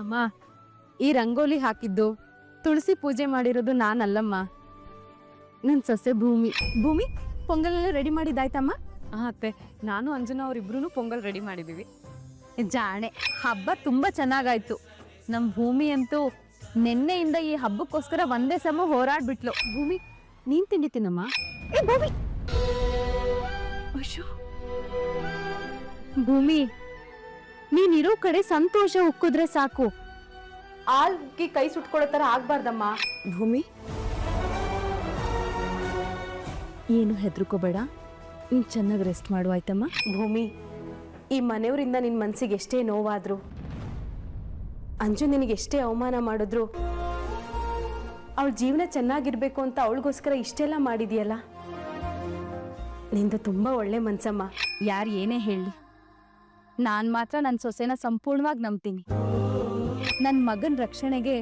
ಅಮ್ಮ, ಈ ರಂಗೋಲಿ ಹಾಕಿದ್ದು ತುಳಸಿ ಪೂಜೆ ಮಾಡಿರೋದು ನಾನಲ್ಲಮ್ಮ, ನನ್ನ ಸೊಸೆ ಭೂಮಿ. ಭೂಮಿ, ಪೊಂಗಲೆಲ್ಲ ರೆಡಿ ಮಾಡಿದ್ದಾಯ್ತಮ್ಮ? ಅತ್ತೆ, ನಾನು ಅಂಜನಾ ಅವರಿಬ್ರು ಪೊಂಗಲ್ ರೆಡಿ ಮಾಡಿದೀವಿ. ಜಾಣೆ, ಹಬ್ಬ ತುಂಬಾ ಚೆನ್ನಾಗಾಯ್ತು. ನಮ್ಮ ಭೂಮಿ ಅಂತೂ ನಿನ್ನೆಯಿಂದ ಈ ಹಬ್ಬಕ್ಕೋಸ್ಕರ ಒಂದೇ ಸಮ ಹೋರಾಡ್ಬಿಟ್ಲು. ಭೂಮಿ, ನೀನ್ ತಿಂಡಿತೀನಮ್ಮ. ಏ ಭೂಮಿ, ಅಯ್ಯೋ ಭೂಮಿ, ನೀನಿರೋ ಕಡೆ ಸಂತೋಷ ಉಕ್ಕಿದ್ರೆ ಸಾಕು, ಆಲ್ಗಿ ಕೈ ಸುಟ್ಕೊಳ್ಳೋ ತರ ಆಗ್ಬಾರ್ದಮ್ಮ. ಭೂಮಿ, ಏನು ಹೆದರ್ಕೋಬೇಡ, ನೀನ್ ಚೆನ್ನಾಗಿ ರೆಸ್ಟ್ ಮಾಡು ಆಯ್ತಮ್ಮ. ಭೂಮಿ, ಈ ಮನೆಯವರಿಂದ ನಿನ್ ಮನ್ಸಿಗೆ ಎಷ್ಟೇ ನೋವಾದ್ರು, ಅಂಜು ನಿನಗೆ ಎಷ್ಟೇ ಅವಮಾನ ಮಾಡಿದ್ರು, ಅವಳ ಜೀವನ ಚೆನ್ನಾಗಿರ್ಬೇಕು ಅಂತ ಅವಳಿಗೋಸ್ಕರ ಇಷ್ಟೆಲ್ಲ ಮಾಡಿದ್ಯಲ್ಲ, ನಿಂದು ತುಂಬಾ ಒಳ್ಳೆ ಮನ್ಸಮ್ಮ. ಯಾರು ಏನೇ ಹೇಳಿ, ನಾನು ಮಾತ್ರ ನನ್ನ ಸೊಸೆನ ಸಂಪೂರ್ಣವಾಗಿ ನಂಬ್ತೀನಿ. ನನ್ನ ಮಗನ ರಕ್ಷಣೆಗೆ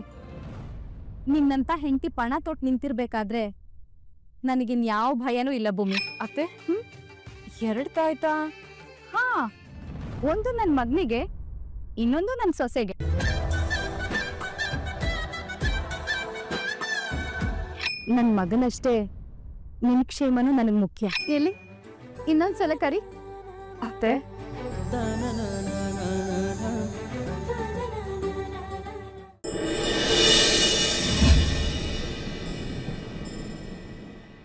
ನಿನ್ನಂತ ಹೆಂಡತಿ ಪಣ ತೊಟ್ಟು ನಿಂತಿರ್ಬೇಕಾದ್ರೆ ನನಗಿನ್ಯಾವ ಭಯನೂ ಇಲ್ಲ ಭೂಮಿ. ಅತ್ತೆ, 2 ತಾಯ್ತಾ? ಹಾ, ಒಂದು ನನ್ನ ಮಗನಿಗೆ, ಇನ್ನೊಂದು ನನ್ನ ಸೊಸೆಗೆ. ನನ್ನ ಮಗನಷ್ಟೇ ನಿನ್ ಕ್ಷೇಮನೂ ನನಗೆ ಮುಖ್ಯ. ಎಲ್ಲಿ ಇನ್ನೊಂದ್ಸಲ ಕರಿ. ಅತ್ತೆ,